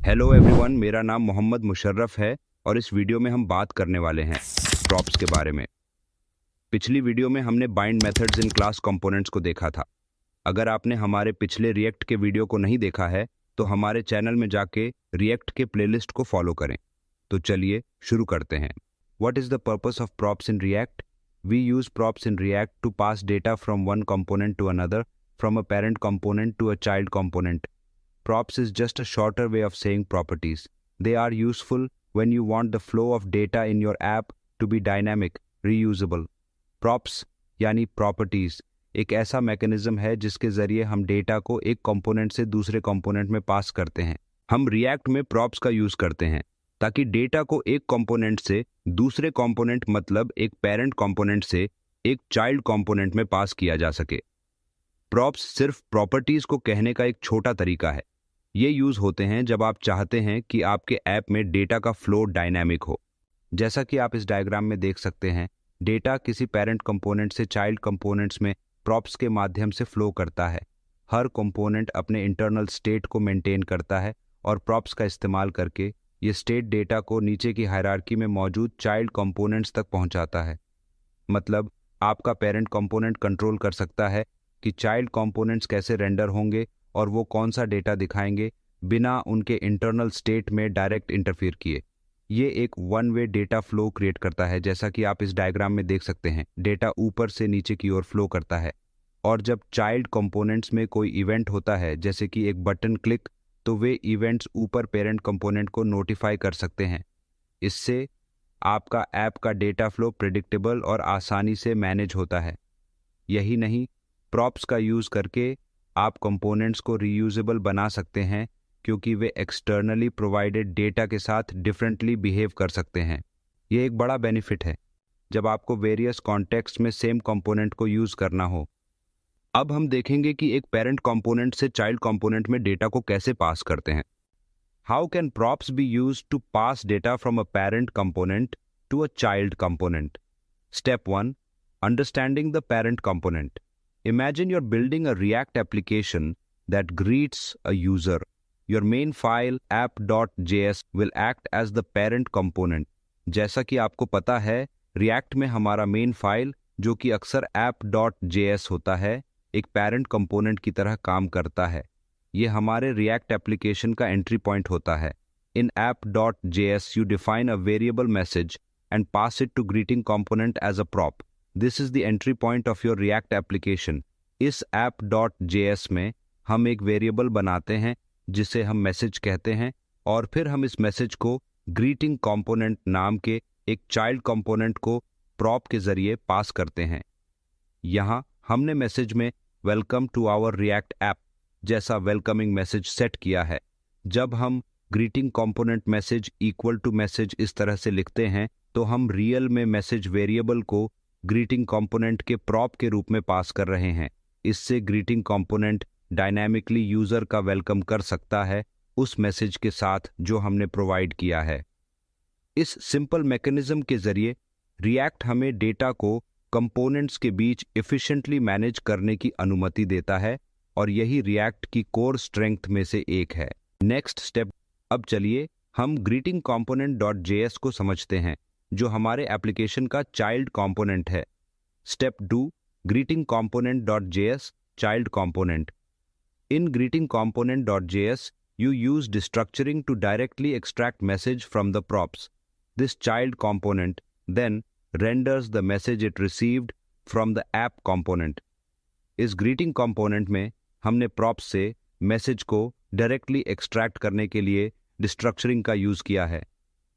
Hello everyone, मेरा नाम मोहम्मद मुशर्रफ है और इस वीडियो में हम बात करने वाले हैं प्रॉप्स के बारे में। पिछली वीडियो में हमने bind methods in class components को देखा था। अगर आपने हमारे पिछले रिएक्ट के वीडियो को नहीं देखा है तो हमारे चैनल में जाके रिएक्ट के प्लेलिस्ट को फॉलो करें। तो चलिए शुरू करते हैं। What is the purpose of props in React? We use props in React to pass data from one component to another, from a parent component to a child component. Props is just a shorter way of saying properties. They are useful when you want the flow of data in your app to be dynamic, reusable. Props यानी properties एक ऐसा mechanism है जिसके जरिए हम data को एक component से दूसरे कंपोनेंट में पास करते हैं। हम रिएक्ट में props का यूज करते हैं ताकि डेटा को एक कंपोनेंट से दूसरे कंपोनेंट मतलब एक पेरेंट कंपोनेंट से एक चाइल्ड कंपोनेंट में पास किया जा सके। प्रॉप्स सिर्फ प्रॉपर्टीज को कहने का एक छोटा तरीका है। ये यूज होते हैं जब आप चाहते हैं कि आपके ऐप में डेटा का फ्लो डायनामिक हो। जैसा कि आप इस डायग्राम में देख सकते हैं, डेटा किसी पेरेंट कंपोनेंट से चाइल्ड कंपोनेंट्स में प्रॉप्स के माध्यम से फ्लो करता है। हर कंपोनेंट अपने इंटरनल स्टेट को मेंटेन करता है और प्रॉप्स का इस्तेमाल करके ये स्टेट डेटा को नीचे की हायरार्की में मौजूद चाइल्ड कंपोनेंट्स तक पहुंचाता है। मतलब आपका पेरेंट कंपोनेंट कंट्रोल कर सकता है कि चाइल्ड कंपोनेंट्स कैसे रेंडर होंगे और वो कौन सा डेटा दिखाएंगे बिना उनके इंटरनल स्टेट में डायरेक्ट इंटरफियर किए। ये एक one way data flow create करता है। जैसा कि आप इस डायग्राम में देख सकते हैं, डेटा ऊपर से नीचे की ओर फ्लो करता है और जब चाइल्ड कंपोनेंट्स में कोई इवेंट होता है जैसे कि एक बटन क्लिक, तो वे इवेंट्स ऊपर पेरेंट कंपोनेंट को नोटिफाई कर सकते हैं। इससे आपका ऐप का डेटा फ्लो प्रेडिक्टेबल और आसानी से मैनेज होता है। यही नहीं, प्रॉप्स का यूज करके आप कंपोनेंट्स को रीयूजेबल बना सकते हैं क्योंकि वे एक्सटर्नली प्रोवाइडेड डेटा के साथ डिफरेंटली बिहेव कर सकते हैं। ये एक बड़ा बेनिफिट है जब आपको वेरियस कॉन्टेक्स्ट में सेम कंपोनेंट को यूज करना हो। अब हम देखेंगे कि एक पेरेंट कंपोनेंट से चाइल्ड कंपोनेंट में डेटा को कैसे पास करते हैं। How can props be used to pass data from a parent component to a child component? Step 1, understanding the parent component. Imagine you're building a React application that greets a user. Your main file app.js will act as the parent component. जैसा कि आपको पता है, React में हमारा main file जो कि अक्सर app.js होता है, एक पेरेंट कंपोनेंट की तरह काम करता है। ये हमारे React एप्लीकेशन का एंट्री पॉइंट होता है। In app.js you define a variable message and pass it to greeting component as a prop. This is the entry point of your React application. इस app.js में हम एक वेरिएबल बनाते हैं जिसे हम मैसेज कहते हैं और फिर हम इस मैसेज को ग्रीटिंग कंपोनेंट नाम के एक चाइल्ड कंपोनेंट को प्रॉप के जरिए पास करते हैं। यहाँ हमने मैसेज में welcome to our React app जैसा वेलकमिंग मैसेज सेट किया है। जब हम greeting component message equal to message इस तरह से लिखते हैं तो हम रियल में मैसेज वेरिएबल को ग्रीटिंग कंपोनेंट के प्रॉप के रूप में पास कर रहे हैं। इससे ग्रीटिंग कंपोनेंट डायनामिकली यूजर का वेलकम कर सकता है उस मैसेज के साथ जो हमने प्रोवाइड किया है। इस सिंपल मैकेनिज्म के जरिए रिएक्ट हमें डेटा को कंपोनेंट्स के बीच एफिशिएंटली मैनेज करने की अनुमति देता है और यही रिएक्ट की कोर स्ट्रेंथ में से एक है। नेक्स्ट स्टेप, अब चलिए हम ग्रीटिंग कंपोनेंट डॉट जेएस को समझते हैं जो हमारे एप्लीकेशन का चाइल्ड कंपोनेंट है। Step 2, greeting component.js child component. In greeting component.js you use destructuring to directly extract message from the props. This child component then renders the message it received from the app component. इस greeting component में हमने props से message को directly extract करने के लिए डिस्ट्रक्चरिंग का use किया है।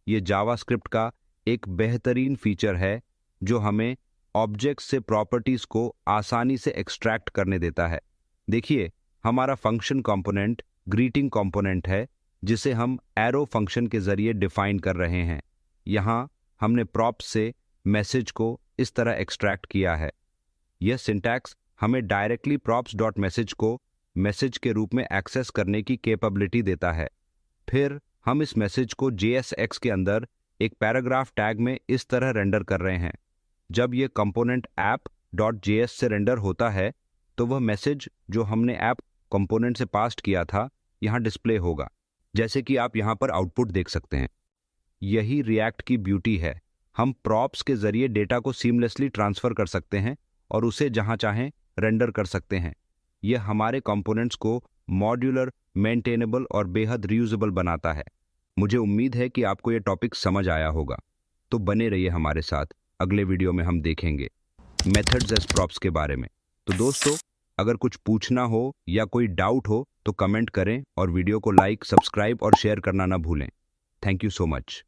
ये जावास्क्रिप्ट का एक बेहतरीन फीचर है जो हमें ऑब्जेक्ट से प्रॉपर्टीज को आसानी से एक्सट्रैक्ट करने देता है। देखिए, हमारा फंक्शन कंपोनेंट ग्रीटिंग कंपोनेंट है जिसे हम एरो फंक्शन के जरिए डिफाइन कर रहे हैं। यहाँ हमने प्रॉप्स से मैसेज को इस तरह एक्सट्रैक्ट किया है। यह सिंटैक्स हमें डायरेक्टली प्रॉप्स डॉट मैसेज को मैसेज के रूप में एक्सेस करने की कैपेबिलिटी देता है। फिर हम इस मैसेज को JSX के अंदर एक पैराग्राफ टैग में इस तरह रेंडर कर रहे हैं। जब यह कंपोनेंट app.js से रेंडर होता है तो वह मैसेज जो हमने ऐप कंपोनेंट से पास्ट किया था यहाँ डिस्प्ले होगा। जैसे कि आप यहाँ पर आउटपुट देख सकते हैं। यही रिएक्ट की ब्यूटी है। हम प्रॉप्स के जरिए डेटा को सीमलेसली ट्रांसफर कर सकते हैं और उसे जहां चाहें रेंडर कर सकते हैं। यह हमारे कंपोनेंट्स को मॉड्यूलर, मेंटेनेबल और बेहद रीयूजेबल बनाता है। मुझे उम्मीद है कि आपको यह टॉपिक समझ आया होगा। तो बने रहिए हमारे साथ। अगले वीडियो में हम देखेंगे मेथड्स एज प्रॉप्स के बारे में। तो दोस्तों, अगर कुछ पूछना हो या कोई डाउट हो तो कमेंट करें और वीडियो को लाइक, सब्सक्राइब और शेयर करना ना भूलें। Thank you so much.